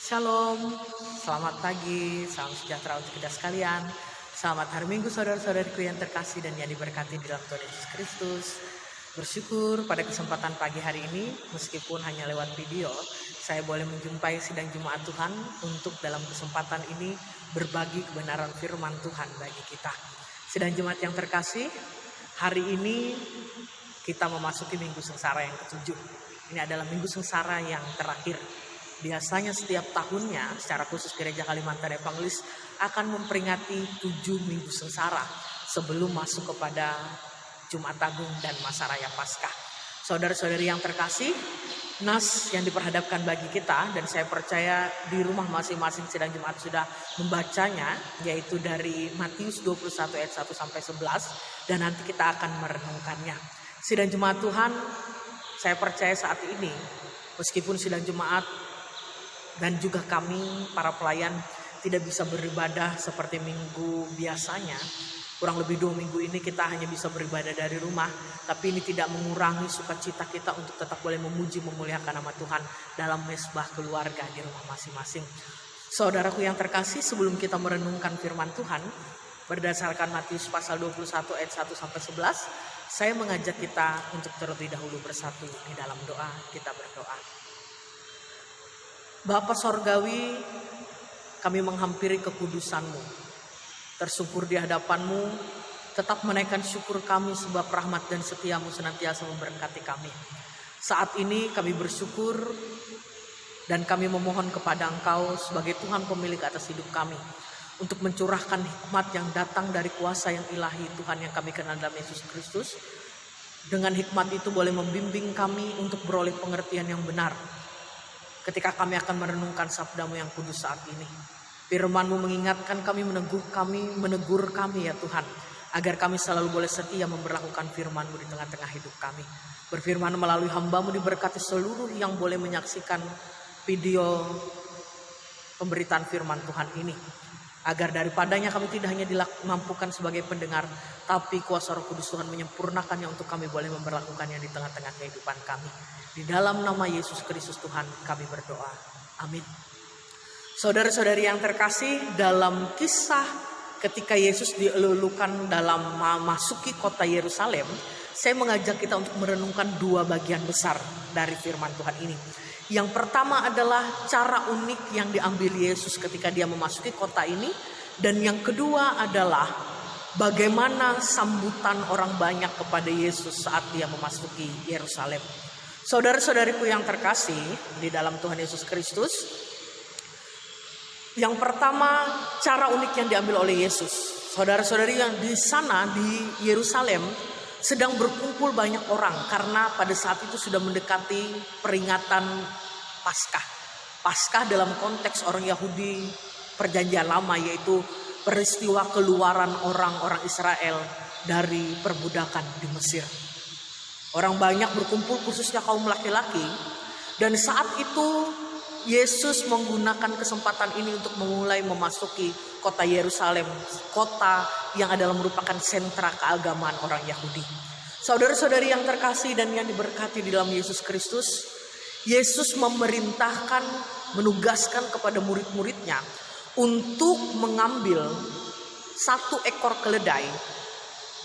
Shalom, selamat pagi, salam sejahtera untuk kita sekalian. Selamat hari Minggu saudara-saudariku yang terkasih dan yang diberkati di dalam Tuhan Yesus Kristus. Bersyukur pada kesempatan pagi hari ini, meskipun hanya lewat video, saya boleh menjumpai sidang Jumat Tuhan untuk dalam kesempatan ini berbagi kebenaran firman Tuhan bagi kita. Sidang Jumat yang terkasih, hari ini kita memasuki Minggu Sengsara yang ke-7. Ini adalah Minggu Sengsara yang terakhir. Biasanya setiap tahunnya secara khusus Gereja Kalimantan Evangelis akan memperingati 7 Minggu Sengsara sebelum masuk kepada Jumat Agung dan masa Raya Paskah. Saudara-saudari yang terkasih, nas yang diperhadapkan bagi kita dan saya percaya di rumah masing-masing sidang Jumat sudah membacanya, yaitu dari Matius 21 ayat 1 sampai 11 dan nanti kita akan merenungkannya. Sidang Jumat Tuhan, saya percaya saat ini meskipun sidang Jumat dan juga kami para pelayan tidak bisa beribadah seperti minggu biasanya. Kurang lebih 2 minggu ini kita hanya bisa beribadah dari rumah. Tapi ini tidak mengurangi sukacita kita untuk tetap boleh memuji memuliakan nama Tuhan dalam mesbah keluarga di rumah masing-masing. Saudaraku yang terkasih, sebelum kita merenungkan firman Tuhan berdasarkan Matius pasal 21 ayat 1 sampai 11, saya mengajak kita untuk terlebih dahulu bersatu di dalam doa. Kita berdoa. Bapa Sorgawi, kami menghampiri kekudusan-Mu. Tersungkur di hadapan-Mu, tetap menaikkan syukur kami sebab rahmat dan setia-Mu senantiasa memberkati kami. Saat ini kami bersyukur dan kami memohon kepada Engkau sebagai Tuhan pemilik atas hidup kami untuk mencurahkan hikmat yang datang dari kuasa yang ilahi Tuhan yang kami kenal dalam Yesus Kristus. Dengan hikmat itu boleh membimbing kami untuk beroleh pengertian yang benar ketika kami akan merenungkan sabda-Mu yang kudus saat ini. Firman-Mu mengingatkan kami, menegur kami ya Tuhan, agar kami selalu boleh setia memberlakukan firman-Mu di tengah-tengah hidup kami. Berfirman melalui hamba-Mu, diberkati seluruh yang boleh menyaksikan video pemberitaan firman Tuhan ini, agar daripadanya kami tidak hanya dimampukan sebagai pendengar, tapi kuasa Roh Kudus Tuhan menyempurnakannya untuk kami boleh memberlakukannya di tengah-tengah kehidupan kami. Di dalam nama Yesus Kristus Tuhan kami berdoa. Amin. Saudara-saudari yang terkasih, dalam kisah ketika Yesus dielulukan dalam memasuki kota Yerusalem, saya mengajak kita untuk merenungkan 2 bagian besar dari firman Tuhan ini. Yang pertama adalah cara unik yang diambil Yesus ketika dia memasuki kota ini. Dan yang kedua adalah bagaimana sambutan orang banyak kepada Yesus saat dia memasuki Yerusalem. Saudara-saudariku yang terkasih di dalam Tuhan Yesus Kristus, yang pertama cara unik yang diambil oleh Yesus. Saudara-saudari yang di sana di Yerusalem sedang berkumpul banyak orang karena pada saat itu sudah mendekati peringatan Paskah. Paskah dalam konteks orang Yahudi perjanjian lama, yaitu peristiwa keluaran orang-orang Israel dari perbudakan di Mesir. Orang banyak berkumpul, khususnya kaum laki-laki, dan saat itu Yesus menggunakan kesempatan ini untuk memulai memasuki kota Yerusalem, kota yang adalah merupakan sentra keagamaan orang Yahudi. Saudara-saudari yang terkasih dan yang diberkati di dalam Yesus Kristus, Yesus memerintahkan, menugaskan kepada murid-muridnya untuk mengambil 1 ekor keledai,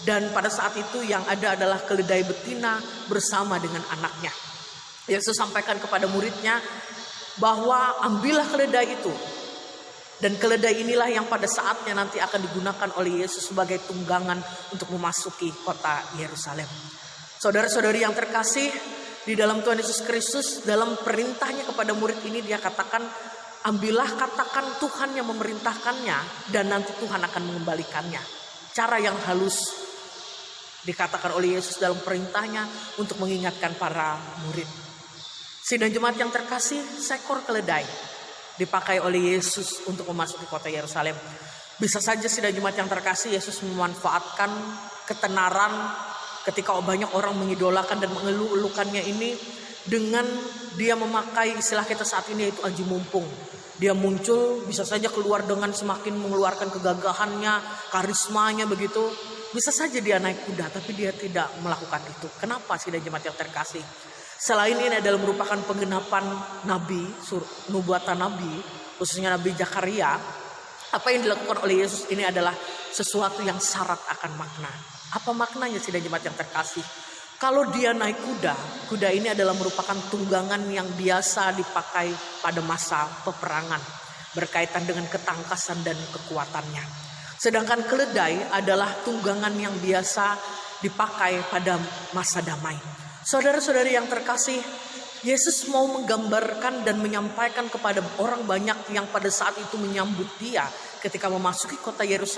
dan pada saat itu yang ada adalah keledai betina bersama dengan anaknya. Yesus sampaikan kepada muridnya bahwa ambillah keledai itu, dan keledai inilah yang pada saatnya nanti akan digunakan oleh Yesus sebagai tunggangan untuk memasuki kota Yerusalem. Saudara-saudari yang terkasih di dalam Tuhan Yesus Kristus, dalam perintahnya kepada murid ini dia katakan, ambillah, katakan Tuhan yang memerintahkannya dan nanti Tuhan akan mengembalikannya. Cara yang halus dikatakan oleh Yesus dalam perintahnya untuk mengingatkan para murid. Sidang Jumat yang terkasih, seekor keledai dipakai oleh Yesus untuk memasuki kota Yerusalem. Bisa saja sidang Jumat yang terkasih, Yesus memanfaatkan ketenaran ketika banyak orang mengidolakan dan mengeluh-elukannya ini dengan dia memakai istilah kita saat ini, yaitu aji mumpung. Dia muncul, bisa saja keluar dengan semakin mengeluarkan kegagahannya, karismanya begitu. Bisa saja dia naik kuda, tapi dia tidak melakukan itu. Kenapa sidang Jemaat yang terkasih? Selain ini adalah merupakan penggenapan nabi, nubuatan nabi, khususnya Nabi Zakaria. Apa yang dilakukan oleh Yesus ini adalah sesuatu yang syarat akan makna. Apa maknanya sidang jemaat yang terkasih? Kalau dia naik kuda, kuda ini adalah merupakan tunggangan yang biasa dipakai pada masa peperangan, berkaitan dengan ketangkasan dan kekuatannya. Sedangkan keledai adalah tunggangan yang biasa dipakai pada masa damai. Saudara-saudari yang terkasih, Yesus mau menggambarkan dan menyampaikan kepada orang banyak yang pada saat itu menyambut dia ketika memasuki kota Yerusalem